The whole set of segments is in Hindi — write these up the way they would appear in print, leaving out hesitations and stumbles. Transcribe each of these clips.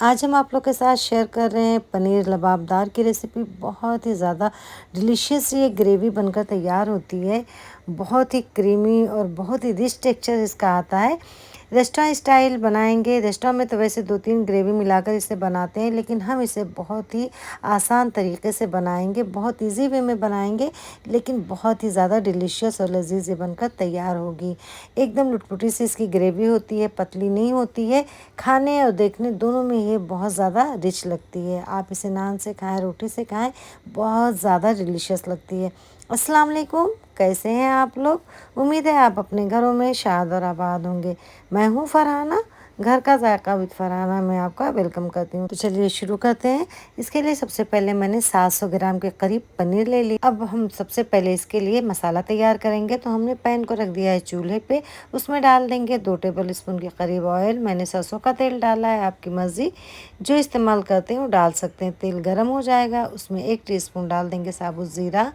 आज हम आप लोग के साथ शेयर कर रहे हैं पनीर लबाबदार की रेसिपी। बहुत ही ज़्यादा डिलीशियस ये ग्रेवी बनकर तैयार होती है। बहुत ही क्रीमी और बहुत ही रिच टेक्सचर इसका आता है। रेस्टोरेंट स्टाइल बनाएंगे। रेस्टोरेंट में तो वैसे 2-3 ग्रेवी मिलाकर इसे बनाते हैं, लेकिन हम इसे बहुत ही आसान तरीके से बनाएंगे, बहुत इजी वे में बनाएंगे, लेकिन बहुत ही ज़्यादा डिलीशियस और लजीज ये बनकर तैयार होगी। एकदम लुटपुटी सी इसकी ग्रेवी होती है, पतली नहीं होती है। खाने और देखने दोनों में ये बहुत ज़्यादा रिच लगती है। आप इसे नान से खाएं, रोटी से खाएं, बहुत ज़्यादा डिलीशियस लगती है। अस्सलाम वालेकुम, कैसे हैं आप लोग? उम्मीद है आप अपने घरों में शाद और आबाद होंगे। मैं हूँ फरहाना, घर का जायका विद फरहाना में आपका वेलकम करती हूँ। तो चलिए शुरू करते हैं। इसके लिए सबसे पहले मैंने 700 ग्राम के करीब पनीर ले लिया। अब हम सबसे पहले इसके लिए मसाला तैयार करेंगे। तो हमने पैन को रख दिया है चूल्हे पे। उसमें डाल देंगे 2 टेबल स्पून के करीब ऑयल। मैंने सरसों का तेल डाला है, आपकी मर्जी जो इस्तेमाल करते हैं वो डाल सकते हैं। तेल गर्म हो जाएगा, उसमें 1 टीस्पून डाल देंगे साबुत ज़ीरा।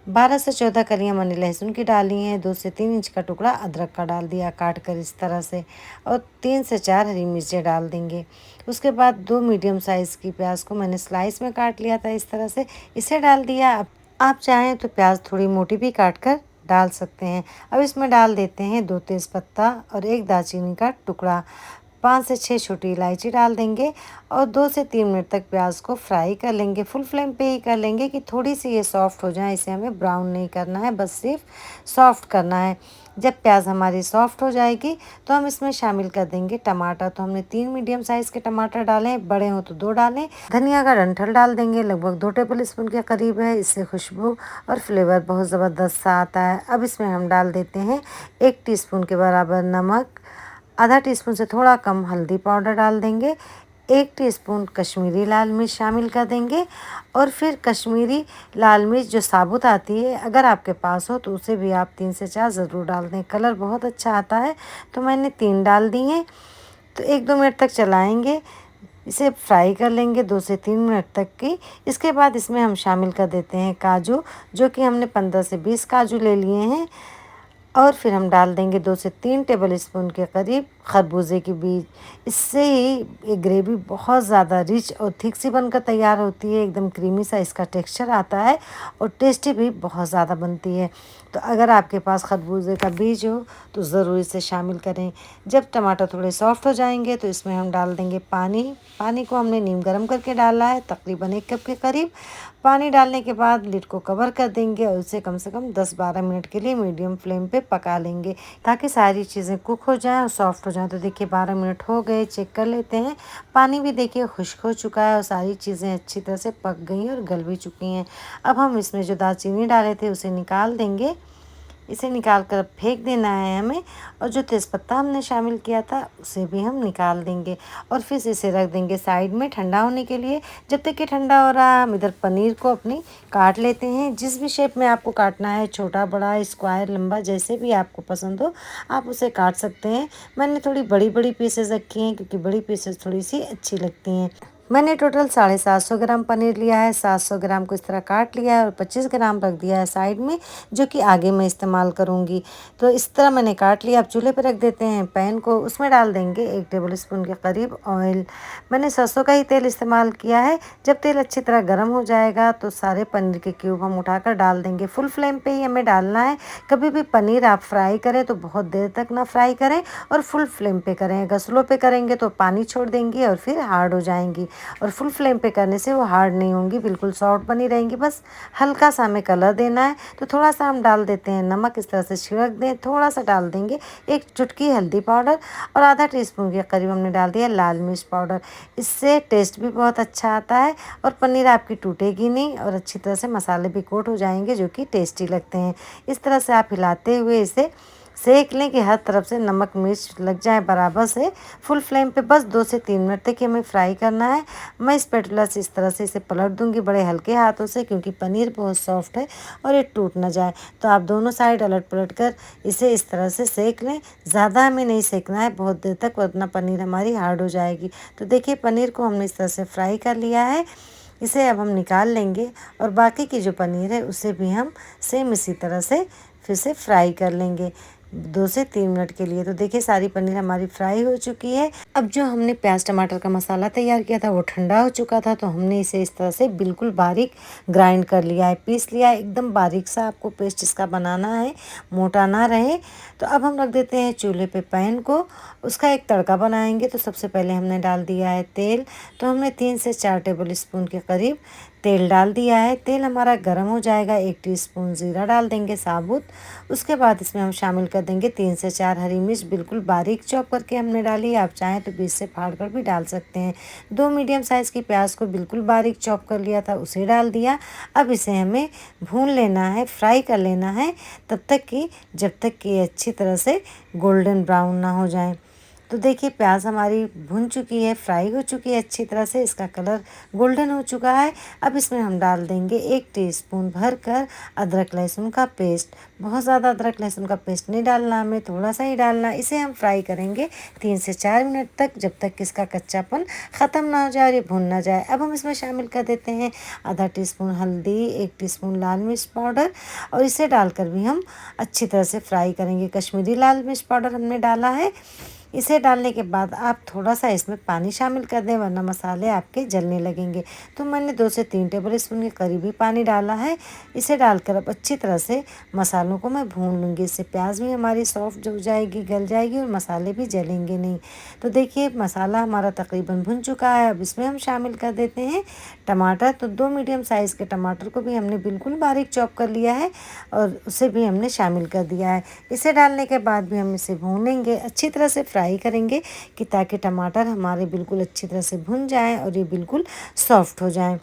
12 से 14 कलियां मैंने लहसुन की डाली हैं। 2 से 3 इंच का टुकड़ा अदरक का डाल दिया काट कर इस तरह से, और 3 से 4 हरी मिर्चें डाल देंगे। उसके बाद 2 मीडियम साइज़ की प्याज को मैंने स्लाइस में काट लिया था इस तरह से, इसे डाल दिया। अब आप चाहें तो प्याज थोड़ी मोटी भी काट कर डाल सकते हैं। अब इसमें डाल देते हैं 2 तेज़पत्ता और 1 दालचीनी का टुकड़ा। 5 से 6 छोटी इलायची डाल देंगे और 2 से 3 मिनट तक प्याज को फ्राई कर लेंगे। फुल फ्लेम पे ही कर लेंगे कि थोड़ी सी ये सॉफ्ट हो जाए। इसे हमें ब्राउन नहीं करना है, बस सिर्फ सॉफ्ट करना है। जब प्याज हमारी सॉफ्ट हो जाएगी तो हम इसमें शामिल कर देंगे टमाटर। तो हमने 3 मीडियम साइज़ के टमाटर डाले, बड़े हो तो 2 डालें। धनिया का डंठल डाल देंगे, लगभग 2 टेबल स्पून के करीब है। इससे खुशबू और फ्लेवर बहुत ज़बरदस्त सा आता है। अब इसमें हम डाल देते हैं 1 टीस्पून के बराबर नमक, आधा टीस्पून से थोड़ा कम हल्दी पाउडर डाल देंगे, 1 टीस्पून कश्मीरी लाल मिर्च शामिल कर देंगे। और फिर कश्मीरी लाल मिर्च जो साबुत आती है, अगर आपके पास हो तो उसे भी आप 3 से 4 ज़रूर डाल दें, कलर बहुत अच्छा आता है। तो मैंने 3 डाल दी हैं। तो 1-2 मिनट तक चलाएंगे, इसे फ्राई कर लेंगे 2 से 3 मिनट तक की। इसके बाद इसमें हम शामिल कर देते हैं काजू, जो कि हमने 15 से 20 काजू ले लिए हैं। और फिर हम डाल देंगे 2 से 3 टेबल स्पून के करीब खरबूजे के बीज। इससे ही ये ग्रेवी बहुत ज़्यादा रिच और थिक सी बनकर तैयार होती है। एकदम क्रीमी सा इसका टेक्सचर आता है और टेस्टी भी बहुत ज़्यादा बनती है। तो अगर आपके पास खरबूजे का बीज हो तो ज़रूर इसे शामिल करें। जब टमाटर थोड़े सॉफ्ट हो जाएंगे तो इसमें हम डाल देंगे पानी। पानी को हमने नीम गर्म करके डाला है, तकरीबन 1 कप के करीब। पानी डालने के बाद लिड को कवर कर देंगे और इसे कम से कम 10-12 मिनट के लिए मीडियम फ्लेम पे पका लेंगे, ताकि सारी चीज़ें कुक हो जाएं और सॉफ्ट हो जाएं। तो देखिए 12 मिनट हो गए, चेक कर लेते हैं। पानी भी देखिए खुश्क हो चुका है और सारी चीज़ें अच्छी तरह से पक गई और गल भी चुकी हैं। अब हम इसमें जो दालचीनी डाले थे उसे निकाल देंगे। इसे निकाल कर फेंक देना है हमें, और जो तेज़पत्ता हमने शामिल किया था उसे भी हम निकाल देंगे और फिर इसे रख देंगे साइड में ठंडा होने के लिए। जब तक कि ठंडा हो रहा है हम इधर पनीर को अपनी काट लेते हैं। जिस भी शेप में आपको काटना है, छोटा बड़ा स्क्वायर लंबा जैसे भी आपको पसंद हो आप उसे काट सकते हैं। मैंने थोड़ी बड़ी बड़ी पीसेस रखी हैं क्योंकि बड़ी पीसेस थोड़ी सी अच्छी लगती हैं। मैंने टोटल 750 ग्राम पनीर लिया है। 700 ग्राम को इस तरह काट लिया है और 25 ग्राम रख दिया है साइड में, जो कि आगे मैं इस्तेमाल करूँगी। तो इस तरह मैंने काट लिया। अब चूल्हे पर रख देते हैं पैन को। उसमें डाल देंगे 1 टेबल स्पून के करीब ऑयल। मैंने सरसों का ही तेल इस्तेमाल किया है। जब तेल अच्छी तरह गर्म हो जाएगा तो सारे पनीर के क्यूब हम उठाकर डाल देंगे। फुल फ्लेम पे ही हमें डालना है। कभी भी पनीर आप फ्राई करें तो बहुत देर तक ना फ्राई करें और फुल फ्लेम पे करें। अगर स्लो पे करेंगे तो पानी छोड़ देंगी और फिर हार्ड हो जाएंगी, और फुल फ्लेम पे करने से वो हार्ड नहीं होंगी, बिल्कुल सॉफ्ट बनी रहेंगी। बस हल्का सा हमें कलर देना है तो थोड़ा सा हम डाल देते हैं नमक, इस तरह से छिड़क दें। थोड़ा सा डाल देंगे 1 चुटकी हल्दी पाउडर और आधा टीस्पून के करीब हमने डाल दिया लाल मिर्च पाउडर। इससे टेस्ट भी बहुत अच्छा आता है और पनीर आपकी टूटेगी नहीं और अच्छी तरह से मसाले भी कोट हो जाएंगे, जो कि टेस्टी लगते हैं। इस तरह से आप हिलाते हुए इसे सेक लें कि हर तरफ से नमक मिर्च लग जाए बराबर से। फुल फ्लेम पे बस 2 से 3 मिनट तक हमें फ्राई करना है। मैं स्पैटुला से इस तरह से इसे पलट दूंगी बड़े हल्के हाथों से, क्योंकि पनीर बहुत सॉफ्ट है और ये टूट ना जाए। तो आप दोनों साइड अलट पलट कर इसे इस तरह से सेक लें। ज़्यादा हमें नहीं सेकना है बहुत देर तक, वरना पनीर हमारी हार्ड हो जाएगी। तो देखिए पनीर को हमने इस तरह से फ्राई कर लिया है। इसे अब हम निकाल लेंगे और बाकी की जो पनीर है उसे भी हम सेम इसी तरह से फिर से फ्राई कर लेंगे। 2 से 3 मिनट के लिए। तो देखिए सारी पनीर हमारी फ्राई हो चुकी है। अब जो हमने प्याज टमाटर का मसाला तैयार किया था वो ठंडा हो चुका था, तो हमने इसे इस तरह से बिल्कुल बारीक ग्राइंड कर लिया है, पीस लिया है। एकदम बारीक सा आपको पेस्ट इसका बनाना है, मोटा ना रहे। तो अब हम रख देते हैं चूल्हे पे पैन को, उसका एक तड़का बनाएंगे। तो सबसे पहले हमने डाल दिया है तेल। तो हमने 3 से 4 टेबल स्पून के करीब तेल डाल दिया है। तेल हमारा गर्म हो जाएगा, 1 टीस्पून ज़ीरा डाल देंगे साबुत। उसके बाद इसमें हम शामिल कर देंगे 3 से 4 हरी मिर्च, बिल्कुल बारीक चॉप करके हमने डाली है। आप चाहें तो बीच से फाड़ कर भी डाल सकते हैं। 2 मीडियम साइज़ की प्याज को बिल्कुल बारीक चॉप कर लिया था, उसे डाल दिया। अब इसे हमें भून लेना है, फ्राई कर लेना है, तब तक कि जब तक कि अच्छी तरह से गोल्डन ब्राउन ना हो जाए। तो देखिए प्याज हमारी भुन चुकी है, फ्राई हो चुकी है अच्छी तरह से, इसका कलर गोल्डन हो चुका है। अब इसमें हम डाल देंगे 1 टीस्पून भरकर अदरक लहसुन का पेस्ट। बहुत ज़्यादा अदरक लहसुन का पेस्ट नहीं डालना हमें, थोड़ा सा ही डालना। इसे हम फ्राई करेंगे 3 से 4 मिनट तक, जब तक कि इसका कच्चापन ख़त्म ना हो जाए और ये भुन ना जाए। अब हम इसमें शामिल कर देते हैं आधा टीस्पून हल्दी, 1 टीस्पून लाल मिर्च पाउडर, और इसे डालकर भी हम अच्छी तरह से फ्राई करेंगे। कश्मीरी लाल मिर्च पाउडर हमने डाला है। इसे डालने के बाद आप थोड़ा सा इसमें पानी शामिल कर दें, वरना मसाले आपके जलने लगेंगे। तो मैंने 2 से 3 टेबल स्पून के करीब ही पानी डाला है। इसे डालकर अब अच्छी तरह से मसालों को मैं भून लूँगी। इससे प्याज भी हमारी सॉफ्ट हो जाएगी, गल जाएगी, और मसाले भी जलेंगे नहीं। तो देखिए मसाला हमारा तकरीबन भुन चुका है। अब इसमें हम शामिल कर देते हैं टमाटर। तो 2 मीडियम साइज़ के टमाटर को भी हमने बिल्कुल बारीक चॉप कर लिया है, और उसे भी हमने शामिल कर दिया है। इसे डालने के बाद भी हम इसे भूनेंगे, अच्छी तरह से फ्राई करेंगे, कि ताकि टमाटर हमारे बिल्कुल अच्छी तरह से भुन जाएं और ये बिल्कुल सॉफ्ट हो जाएं।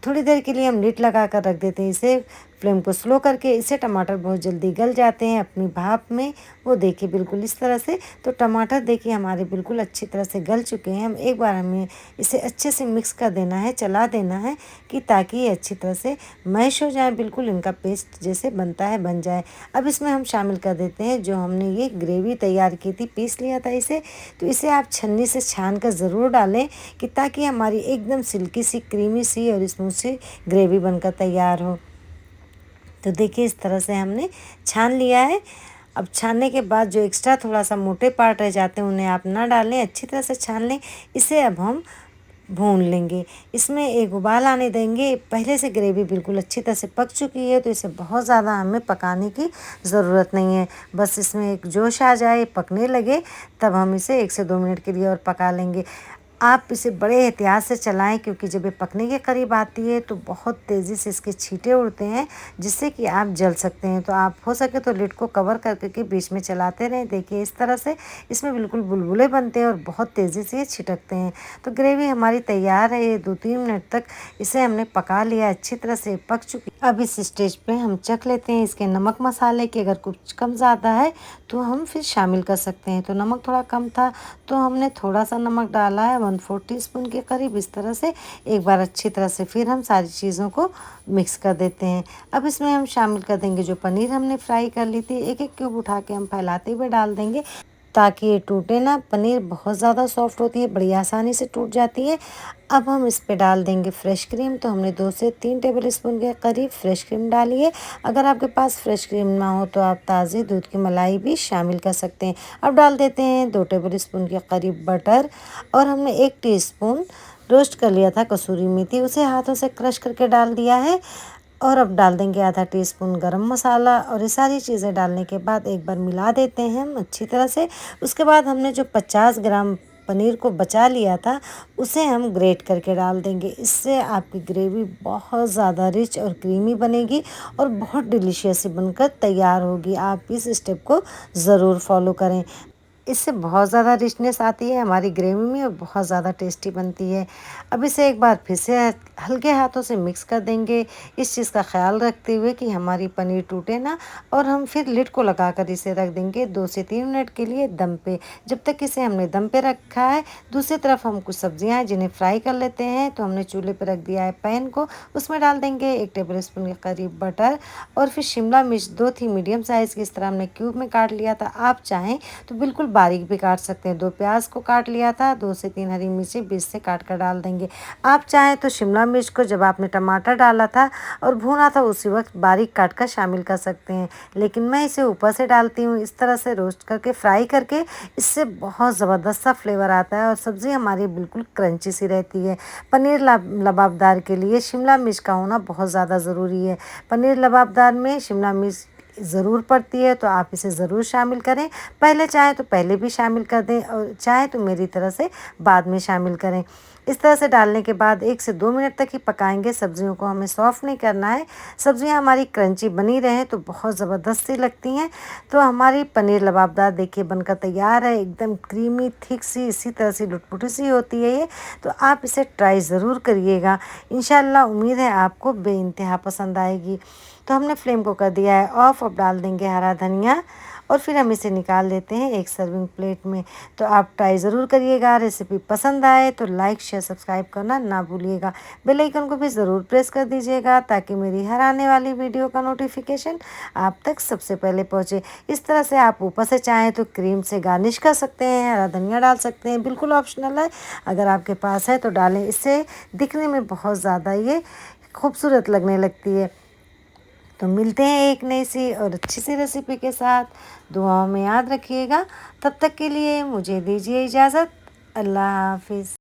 थोड़ी देर के लिए हम लिड लगा कर रख देते हैं इसे, फ्लेम को स्लो करके। इससे टमाटर बहुत जल्दी गल जाते हैं अपनी भाप में। वो देखिए बिल्कुल इस तरह से। तो टमाटर देखिए हमारे बिल्कुल अच्छी तरह से गल चुके हैं। हम एक बार हमें इसे अच्छे से मिक्स कर देना है, चला देना है, कि ताकि ये अच्छी तरह से मैश हो जाए, बिल्कुल इनका पेस्ट जैसे बनता है बन जाए। अब इसमें हम शामिल कर देते हैं जो हमने ये ग्रेवी तैयार की थी, पीस लिया था इसे। तो इसे आप छन्नी से छान कर ज़रूर डालें, कि ताकि हमारी एकदम सिल्की सी, क्रीमी सी और स्मूथ सी ग्रेवी बनकर तैयार हो। तो देखिए इस तरह से हमने छान लिया है। अब छानने के बाद जो एक्स्ट्रा थोड़ा सा मोटे पार्ट रह जाते हैं उन्हें आप ना डालें, अच्छी तरह से छान लें। इसे अब हम भून लेंगे, इसमें एक उबाल आने देंगे। पहले से ग्रेवी बिल्कुल अच्छी तरह से पक चुकी है, तो इसे बहुत ज़्यादा हमें पकाने की ज़रूरत नहीं है। बस इसमें एक जोश आ जाए, पकने लगे, तब हम इसे 1 से 2 मिनट के लिए और पका लेंगे। आप इसे बड़े एहतियात से चलाएं, क्योंकि जब ये पकने के करीब आती है तो बहुत तेज़ी से इसके छींटे उड़ते हैं, जिससे कि आप जल सकते हैं। तो आप हो सके तो लिड को कवर करके के बीच में चलाते रहें। देखिए इस तरह से इसमें बिल्कुल बुलबुले बनते हैं और बहुत तेज़ी से ये छिटकते हैं। तो ग्रेवी हमारी तैयार है। ये 2-3 मिनट तक इसे हमने पका लिया, अच्छी तरह से पक चुकी। अब इस स्टेज पे हम चख लेते हैं इसके नमक मसाले के। अगर कुछ कम ज़्यादा है तो हम फिर शामिल कर सकते हैं। तो नमक थोड़ा कम था तो हमने थोड़ा सा नमक डाला है, 1/4 टीस्पून के करीब। इस तरह से एक बार अच्छी तरह से फिर हम सारी चीज़ों को मिक्स कर देते हैं। अब इसमें हम शामिल कर देंगे जो पनीर हमने फ्राई कर ली थी। एक एक क्यूब उठा के हम फैलाते हुए डाल देंगे, ताकि ये टूटे ना। पनीर बहुत ज़्यादा सॉफ्ट होती है, बड़ी आसानी से टूट जाती है। अब हम इस पे डाल देंगे फ्रेश क्रीम। तो हमने 2 से 3 टेबल स्पून के करीब फ्रेश क्रीम डाली है। अगर आपके पास फ्रेश क्रीम ना हो तो आप ताज़ी दूध की मलाई भी शामिल कर सकते हैं। अब डाल देते हैं 2 टेबल स्पून के करीब बटर, और हमने 1 टीस्पून रोस्ट कर लिया था कसूरी मेथी, उसे हाथों से क्रश करके डाल दिया है। और अब डाल देंगे आधा टीस्पून गरम मसाला, और ये सारी चीज़ें डालने के बाद एक बार मिला देते हैं हम अच्छी तरह से। उसके बाद हमने जो 50 ग्राम पनीर को बचा लिया था उसे हम ग्रेट करके डाल देंगे। इससे आपकी ग्रेवी बहुत ज़्यादा रिच और क्रीमी बनेगी और बहुत डिलीशियस बनकर तैयार होगी। आप इस स्टेप को ज़रूर फॉलो करें। इससे बहुत ज़्यादा रिचनेस आती है हमारी ग्रेवी में और बहुत ज़्यादा टेस्टी बनती है। अब इसे एक बार फिर से हल्के हाथों से मिक्स कर देंगे, इस चीज़ का ख्याल रखते हुए कि हमारी पनीर टूटे ना। और हम फिर लिड को लगाकर इसे रख देंगे 2 से 3 मिनट के लिए दम पे। जब तक इसे हमने दम पे रखा है, दूसरी तरफ हम कुछ सब्जियां हैं जिन्हें फ्राई कर लेते हैं। तो हमने चूल्हे पर रख दिया है पैन को, उसमें डाल देंगे 1 टेबल स्पून के करीब बटर, और फिर शिमला मिर्च 2 थी मीडियम साइज़ की, इस तरह हमने क्यूब में काट लिया था। आप चाहें तो बिल्कुल बारीक भी काट सकते हैं। 2 प्याज को काट लिया था, 2 से 3 हरी मिर्ची बीच से काट कर डाल देंगे। आप चाहें तो शिमला मिर्च को जब आपने टमाटर डाला था और भूना था उसी वक्त बारीक काट कर शामिल कर सकते हैं, लेकिन मैं इसे ऊपर से डालती हूँ। इस तरह से रोस्ट करके फ्राई करके इससे बहुत ज़बरदस्त सा फ्लेवर आता है और सब्ज़ी हमारी बिल्कुल क्रंची सी रहती है। पनीर लबाबदार के लिए शिमला मिर्च का होना बहुत ज़्यादा ज़रूरी है। पनीर लबाबदार में शिमला मिर्च ज़रूर पड़ती है, तो आप इसे ज़रूर शामिल करें। पहले चाहें तो पहले भी शामिल कर दें और चाहें तो मेरी तरह से बाद में शामिल करें। इस तरह से डालने के बाद 1 से 2 मिनट तक ही पकाएंगे। सब्जियों को हमें सॉफ्ट नहीं करना है। सब्जियां हमारी क्रंची बनी रहें तो बहुत ज़बरदस्त सी लगती हैं। तो हमारी पनीर लबाबदार देखिए बनकर तैयार है, एकदम क्रीमी थिक सी, इसी तरह से लुटपुटी सी होती है ये। तो आप इसे ट्राई ज़रूर करिएगा। इंशाल्लाह उम्मीद है आपको बेइंतहा पसंद आएगी। तो हमने फ्लेम को कर दिया है ऑफ। अब डाल देंगे हरा धनिया और फिर हम इसे निकाल लेते हैं एक सर्विंग प्लेट में। तो आप ट्राई ज़रूर करिएगा। रेसिपी पसंद आए तो लाइक शेयर सब्सक्राइब करना ना भूलिएगा। बेल आइकन को भी ज़रूर प्रेस कर दीजिएगा ताकि मेरी हर आने वाली वीडियो का नोटिफिकेशन आप तक सबसे पहले पहुँचे। इस तरह से आप ऊपर से चाहें तो क्रीम से गार्निश कर सकते हैं, हरा धनिया डाल सकते हैं, बिल्कुल ऑप्शनल है। अगर आपके पास है तो डालें, इससे दिखने में बहुत ज़्यादा ये खूबसूरत लगने लगती है। तो मिलते हैं एक नई सी और अच्छी सी रेसिपी के साथ। दुआओं में याद रखिएगा। तब तक के लिए मुझे दीजिए इजाज़त। अल्लाह हाफिज़।